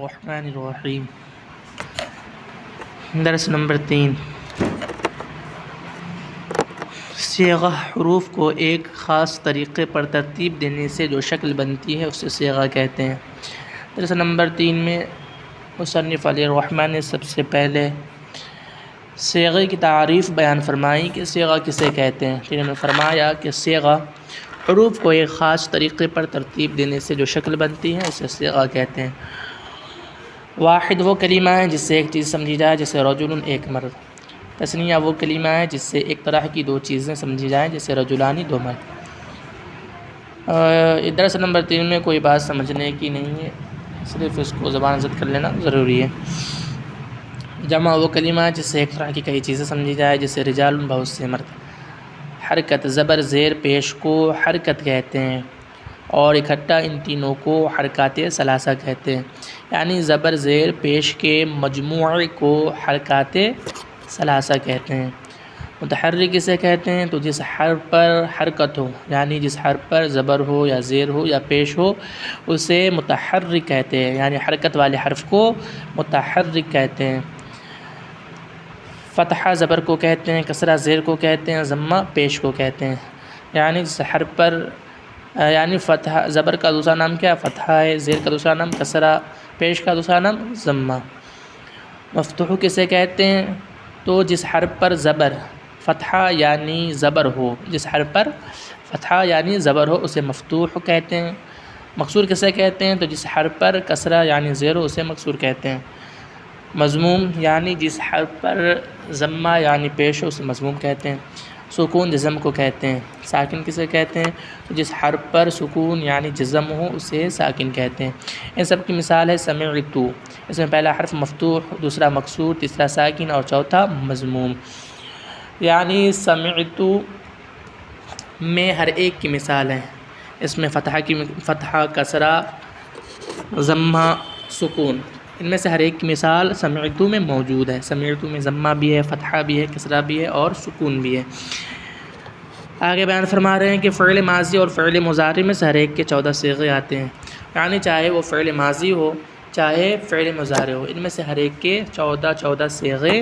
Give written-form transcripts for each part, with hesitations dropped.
الرحمن الرحیم۔ درس نمبر 3۔ صیغہ حروف کو ایک خاص طریقے پر ترتیب دینے سے جو شکل بنتی ہے اسے صیغہ کہتے ہیں۔ درس نمبر 3 میں مصنف علی الرحمن نے سب سے پہلے صیغے کی تعریف بیان فرمائی کہ صیغہ کسے کہتے ہیں۔ پھر انہوں نے فرمایا کہ صیغہ حروف کو ایک خاص طریقے پر ترتیب دینے سے جو شکل بنتی ہے اسے صیغہ کہتے ہیں۔ واحد وہ کلمہ ہے جس سے ایک چیز سمجھی جائے جیسے رجل ایک مرد۔ تثنیہ وہ کلمہ ہے جس سے ایک طرح کی دو چیزیں سمجھی جائیں جیسے رجلان دو مرد۔ درس نمبر 3 میں کوئی بات سمجھنے کی نہیں ہے، صرف اس کو زبان زد کر لینا ضروری ہے۔ جمع وہ کلمہ ہے جس سے ایک طرح کی کئی چیزیں سمجھی جائے جیسے رجال بہت سے مرد۔ حرکت زبر زیر پیش کو حرکت کہتے ہیں اور اکٹھا ان تینوں کو حرکات ثلاثہ کہتے ہیں، یعنی زبر زیر پیش کے مجموعے کو حرکات ثلاثہ کہتے ہیں۔ متحرک کسے کہتے ہیں؟ تو جس حرف پر حرکت ہو، یعنی جس حرف پر زبر ہو یا زیر ہو یا پیش ہو اسے متحرک کہتے ہیں، یعنی حرکت والے حرف کو متحرک کہتے ہیں۔ فتحہ زبر کو کہتے ہیں، کسرہ زیر کو کہتے ہیں، ضمہ پیش کو کہتے ہیں، یعنی جس حرف پر یعنی فتحہ زبر کا دوسرا نام کیا ہے؟ فتحہ ہے، زیر کا دوسرا نام کسرہ، پیش کا دوسرا نام ضمہ۔ مفتوح کسے کہتے ہیں؟ تو جس حرف پر زبر فتحہ یعنی زبر ہو، جس حرف پر فتحہ یعنی زبر ہو اسے مفتوح کہتے ہیں۔ مکسور کسے کہتے ہیں؟ تو جس حرف پر کسرہ یعنی زیر ہو اسے مکسور کہتے ہیں۔ مضموم یعنی جس حرف پر ضمہ یعنی پیش ہو اسے مضموم کہتے ہیں۔ سکون جزم کو کہتے ہیں۔ ساکن کسے کہتے ہیں؟ تو جس حرف پر سکون یعنی جزم ہو اسے ساکن کہتے ہیں۔ ان سب کی مثال ہے سمعت، اس میں پہلا حرف مفتوح، دوسرا مکسور، تیسرا ساکن اور چوتھا مضموم۔ یعنی سمعت میں ہر ایک کی مثال ہے، اس میں فتحہ کسرہ ضمہ سکون، ان میں سے ہر ایک کی مثال سمعت میں موجود ہے۔ سمعت میں ضمہ بھی ہے، فتحہ بھی ہے، کسرہ بھی ہے اور سکون بھی ہے۔ آگے بیان فرما رہے ہیں کہ فعل ماضی اور فعل مضارع میں سے ہر ایک کے 14 صیغے آتے ہیں، یعنی چاہے وہ فعل ماضی ہو چاہے فعل مضارع ہو، ان میں سے ہر ایک کے 14 صیغے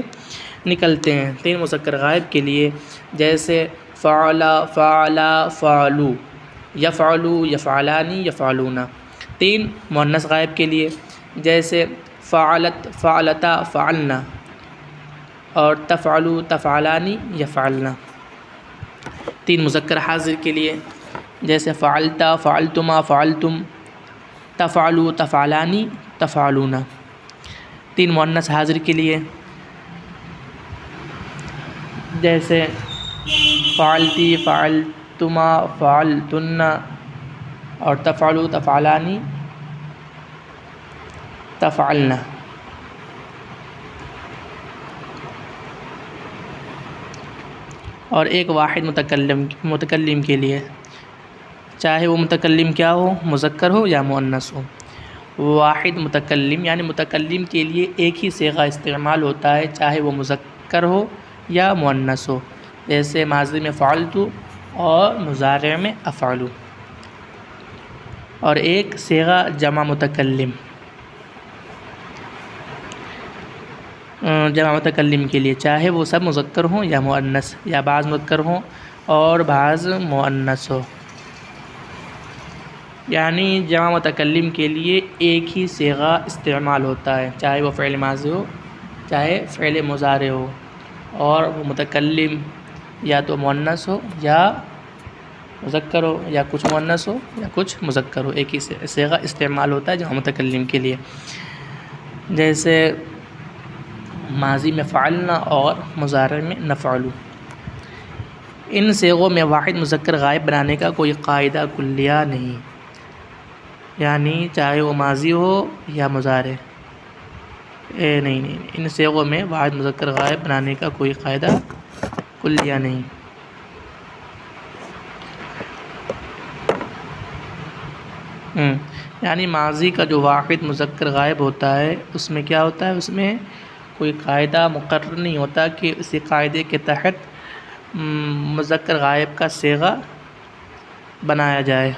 نکلتے ہیں۔ 3 مذکر غائب کے لیے جیسے فعل، فعل، فعلو، یفعلو، یفعلان، یفعلون۔ 3 مؤنث غائب کے لیے جیسے فعلت، فعلتا، فعلنا اور تفعلو، تفعلان، یفعلن۔ 3 مذکر حاضر کے لیے جیسے فعلتا، فعلتما، فعلتم، تفعلو، تفعلان، تفعلون۔ 3 مؤنث حاضر کے لیے جیسے فعلتی، فعلتما، فعلتن اور تفعلو، تفعلان، تفعلن۔ اور ایک واحد متکلم کے لیے، چاہے وہ متکلم کیا ہو، مذکر ہو یا مؤنث ہو۔ واحد متکلم یعنی متکلم کے لیے ایک ہی صیغہ استعمال ہوتا ہے، چاہے وہ مذکر ہو یا مؤنث ہو، جیسے ماضی میں فعلت اور مضارع میں افعل۔ اور ایک صیغہ جمع متکلم کے لیے، چاہے وہ سب مذکر ہوں یا مؤنث، یا بعض مذکر ہوں اور بعض مؤنث ہو۔ یعنی جمع متکلم کے لیے ایک ہی صیغہ استعمال ہوتا ہے، چاہے وہ فعل ماضی ہو چاہے فعل مضارع ہو، اور وہ متکلم یا تو مؤنث ہو یا مذکر ہو، یا کچھ مؤنث ہو یا کچھ مذکر ہو، ایک ہی صیغہ استعمال ہوتا ہے جمع متکلم کے لیے، جیسے ماضی میں فعلنا اور مضارع میں نفعل۔ ان صیغوں میں واحد مذکر غائب بنانے کا کوئی قاعدہ کلیہ نہیں، یعنی چاہے وہ ماضی ہو یا مضارع، نہیں، ان صیغوں میں واحد مذکر غائب بنانے کا کوئی قاعدہ کلیہ نہیں۔ یعنی ماضی کا جو واحد مذکر غائب ہوتا ہے اس میں کیا ہوتا ہے، اس میں کوئی قاعدہ مقرر نہیں ہوتا کہ اسی قاعدے کے تحت مذکر غائب کا صیغہ بنایا جائے۔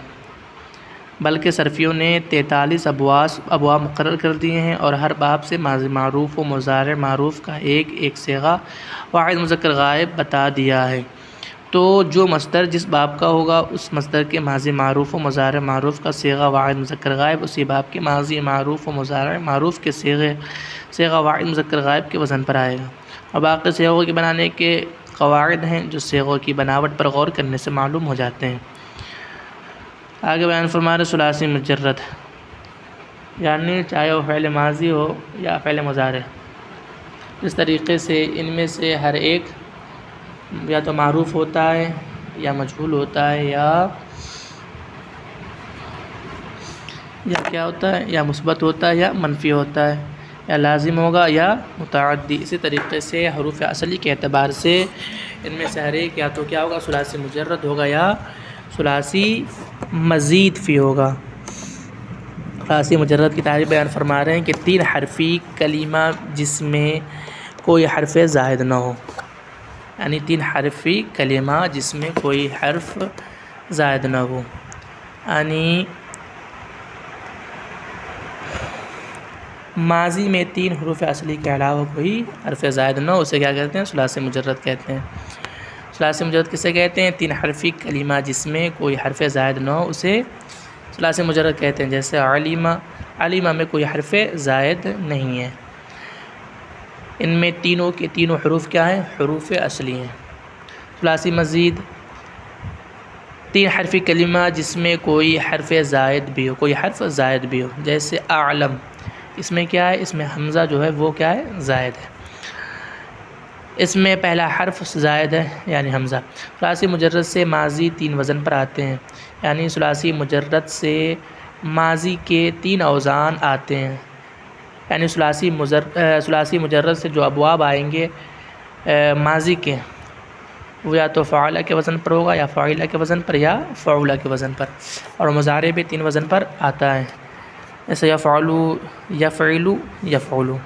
بلکہ صرفیوں نے 43 ابواب مقرر کر دیے ہیں اور ہر باب سے ماضی معروف و مضارع معروف کا ایک ایک صیغہ واحد مذکر غائب بتا دیا ہے۔ تو جو مصدر جس باب کا ہوگا اس مصدر کے ماضی معروف و مضارع معروف کا صیغہ واحد مذکر غائب اسی باب کے ماضی معروف و مضارع معروف کے صیغہ واحد مذکر غائب کے وزن پر آئے گا۔ اور باقی صیغوں کے بنانے کے قواعد ہیں جو صیغوں کی بناوٹ پر غور کرنے سے معلوم ہو جاتے ہیں۔ آگے بیان فرما رہے ثلاثی مجرد، یعنی چاہے وہ فعل ماضی ہو یا فعل مضارع، اس طریقے سے ان میں سے ہر ایک یا تو معروف ہوتا ہے یا مجہول ہوتا ہے یا کیا ہوتا ہے، یا مثبت ہوتا ہے یا منفی ہوتا ہے، یا لازم ہوگا یا متعدی۔ اسی طریقے سے حروف اصلی کے اعتبار سے ان میں سے ہر ایک یا تو کیا ہوگا، ثلاثی مجرد ہوگا یا ثلاثی مزید فی ہوگا۔ ثلاثی مجرد کی تعریف بیان فرما رہے ہیں کہ 3 حرفی کلمہ جس میں کوئی حرف زائد نہ ہو، یعنی 3 حرفی کلمہ جس میں کوئی حرف زائد نہ ہو، یعنی ماضی میں 3 حروف اصلی کے علاوہ کوئی حرف زائد نہ ہو، اسے کیا کہتے ہیں، ثلاثی مجرد کہتے ہیں۔ ثلاثی مجرد کسے کہتے ہیں، 3 حرفی کلمہ جس میں کوئی حرف زائد نہ ہو اسے ثلاثی مجرد کہتے ہیں۔ جیسے علیمہ میں کوئی حرف زائد نہیں ہے، ان میں تینوں کے تینوں حروف کیا ہیں، حروف اصلی ہیں۔ ثلاثی مزید 3 حرفی کلمہ جس میں کوئی حرف زائد بھی ہو، کوئی حرف زائد بھی ہو، جیسے اعلم، اس میں کیا ہے، اس میں حمزہ جو ہے وہ کیا ہے، زائد ہے، اس میں پہلا حرف زائد ہے یعنی حمزہ۔ ثلاثی مجرد سے ماضی 3 وزن پر آتے ہیں، یعنی ثلاثی مجرد سے ماضی کے 3 اوزان آتے ہیں، یعنی ثلاثی مجرد سے جو ابواب آئیں گے ماضی کے، وہ یا تو فعلہ کے وزن پر ہوگا یا فاعلہ کے وزن پر یا فعولہ کے وزن پر، اور مضارع بھی 3 وزن پر آتا ہے، جیسے یفعلو، یفعلو، یفعلو۔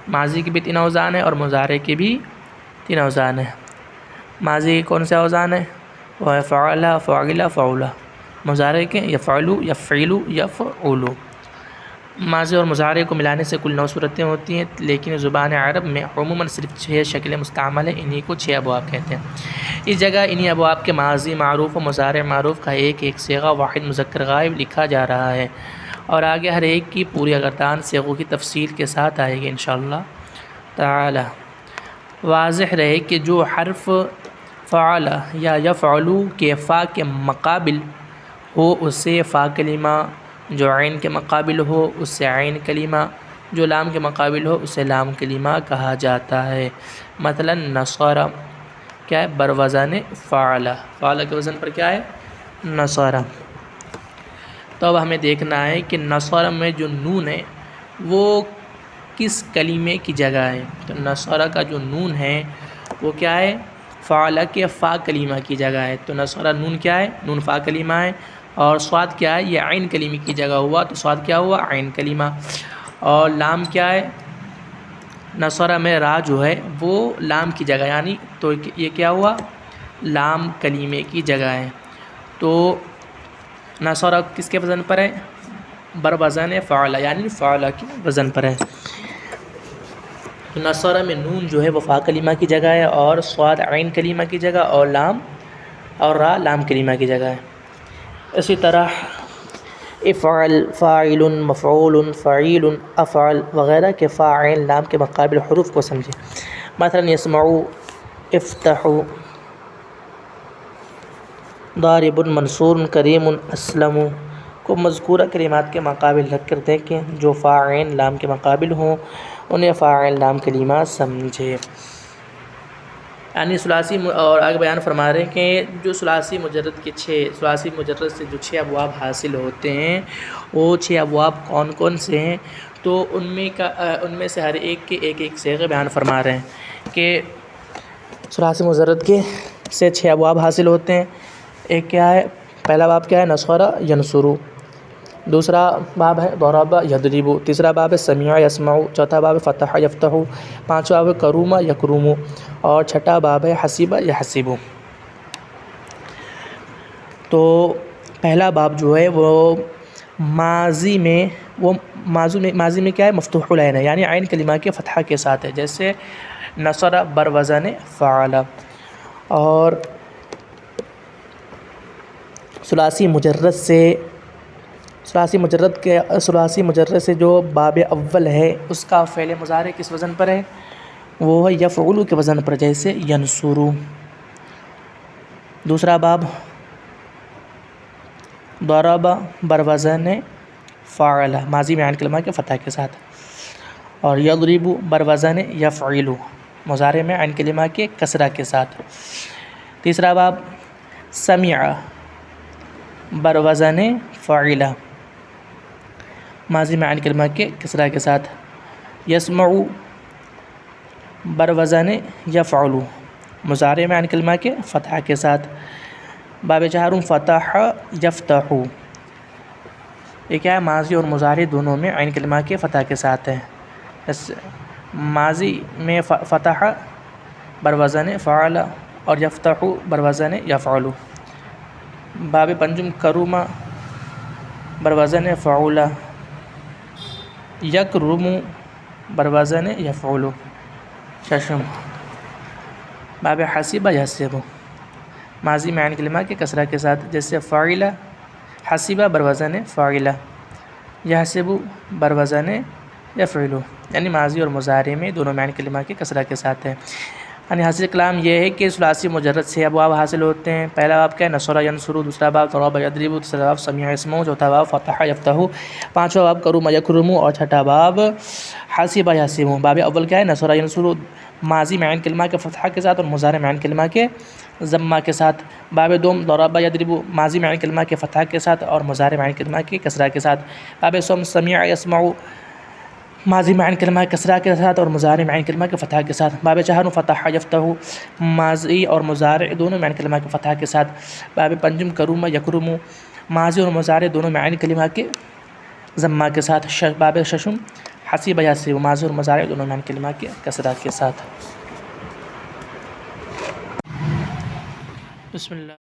ماضی کی بھی 3 اوزان ہیں اور مضارع کی بھی 3 اوزان ہیں۔ ماضی کے کون سے اوزان ہیں، وہ ہے فعل، فاعل، فعولہ۔ مضارع کے یفعلو، یفعلو، یفعلو۔ ماضی اور مضارع کو ملانے سے کل 9 صورتیں ہوتی ہیں، لیکن زبان عرب میں عموماً صرف 6 شکلیں مستعمل ہیں، انہی کو 6 ابواب کہتے ہیں۔ اس جگہ انہی ابواب کے ماضی معروف و مضارع معروف کا ایک ایک صیغہ واحد مذکر غائب لکھا جا رہا ہے، اور آگے ہر ایک کی پوری گردان صیغوں کی تفصیل کے ساتھ آئے گی انشاءاللہ تعالی۔ واضح رہے کہ جو حرف فعل یا یفعلو کے فا کے مقابل ہو اسے فا کلمہ، جو عین کے مقابل ہو اسے عین کلمہ، جو لام کے مقابل ہو اسے لام کلمہ کہا جاتا ہے۔ مثلا نصر کیا ہے، بروزن فعل، فعل کے وزن پر کیا ہے، نصر۔ تو اب ہمیں دیکھنا ہے کہ نصر میں جو نون ہے وہ کس کلمے کی جگہ ہے۔ تو نصر کا جو نون ہے وہ کیا ہے، فعل کے فا کلمہ کی جگہ ہے۔ تو نصر نون کیا ہے، نون فا کلمہ ہے، اور صاد کیا ہے، یہ عین کلمے کی جگہ ہوا، تو صاد کیا ہوا، عین کلمہ۔ اور لام کیا ہے، نصر میں را جو ہے وہ لام کی جگہ، یعنی تو یہ کیا ہوا، لام کلمے کی جگہ ہے۔ تو نصر کس کے وزن پر ہے، بروزن فعل، یعنی فعل کے وزن پر ہے۔ نصر میں نون جو ہے وہ فا کلمہ کی جگہ ہے، اور صاد عین کلمہ کی جگہ، اور لام اور را لام کلمہ کی جگہ ہے۔ اسی طرح افعل، فاعل، مفعول، فعیل، افعل وغیرہ کے فا عین لام کے مقابل حروف کو سمجھیں۔ مثلا یسمعو، افتحوا، ضارب، منصور، کریم، اسلم کو مذکورہ کلمات کے مقابل رکھ کر دیکھیں، جو فا عین لام کے مقابل ہوں انہیں فا عین لام کلمہ سمجھے۔ یعنی ثلاثی، اور آگے بیان فرما رہے ہیں کہ جو ثلاثی مجرد کے ثلاثی مجرد سے جو 6 ابواب حاصل ہوتے ہیں وہ 6 ابواب کون کون سے ہیں، تو ان میں سے ہر ایک کے ایک ایک صیغے بیان فرما رہے ہیں کہ ثلاثی مجرد کے سے 6 ابواب حاصل ہوتے ہیں۔ ایک کیا ہے، پہلا باب کیا ہے، نصر ینصر، دوسرا باب ہے ضرب یضرب، تیسرا باب ہے سمع یسمع، چوتھا باب ہے فتح یفتح، پانچواں باب ہے کرم یکرم، اور چھٹا باب ہے حسب یحسب۔ تو پہلا باب جو ہے وہ ماضی میں کیا ہے؟ مفتوح العین ہے، یعنی عین کلمہ کے فتحہ کے ساتھ ہے، جیسے نصر بر وزن فعل. اور ثلاثی مجرد سے جو باب اول ہے اس کا فعل مضارع کس وزن پر ہے؟ وہ ہے یفعل کے وزن پر، جیسے ینصر. دوسرا باب ضرب بر وزن فعل، ماضی میں عین کلمہ کے فتح کے ساتھ. اور یضرب بر وزن یفعل، مضارع میں عین کلمہ کے کسرہ کے ساتھ. تیسرا باب سمع بر وزن فعل، ماضی میں عین کلمہ کے کسرہ کے ساتھ. یسمع بر وزن یفعل، مضارع میں عین کلمہ کے فتح کے ساتھ. باب چہارم فتح یفتح، یہ کیا ہے؟ ماضی اور مضارع دونوں میں عین کلمہ کے فتح کے ساتھ ہے. ماضی میں فتح بر وزن فعل اور یفتح بر وزن یفعل. باب پنجم کرم بر وزن فعل، یکرم بر وزن یفعل. ششم باب حسب یحسب، ماضی میں عین کلمہ کے کسرہ کے ساتھ، جیسے فعل حسب بر وزن فاعل، یحسب بر وزن یفعل، یعنی ماضی اور مضارع میں دونوں میں عین کلمہ کے کسرہ کے ساتھ ہے. یعنی حاصل کلام یہ ہے کہ ثلاثی مجرد سے ابواب حاصل ہوتے ہیں. پہلا باب کیا ہے؟ نصر ینصر. دوسرا باب ضرب یضرب. تیسرا باب سمع یسمع. چوتھا باب فتح یفتح. پانچواں باب کرم یکرم. اور چھٹا باب حسب یحسب. باب اول کیا ہے؟ نصر ینصر، ماضی میں عین کلمہ کے فتحہ کے ساتھ اور مضارع میں عین کلمہ کے ضمہ کے ساتھ. باب دوم ضرب یضرب، ماضی میں عین کلمہ کے فتحہ کے ساتھ اور مضارع میں عین کلمہ کے کسرہ کے ساتھ. باب سوم سمع یسمع، ماضی میں عین کلمہ کے کسرہ کے ساتھ اور مضارع میں عین کلمہ کے فتحہ کے ساتھ. باب چہارم فتح یفتح، ماضی اور مضارع دونوں میں عین کلمہ کے فتحہ کے ساتھ. باب پنجم کرم یکرم، ماضی اور مضارع دونوں میں عین کلمہ کے ضمہ کے ساتھ. باب ششم حسب یحسب، ماضی اور مضارع دونوں میں عین کلمہ کے کسرہ کے ساتھ. بسم اللہ.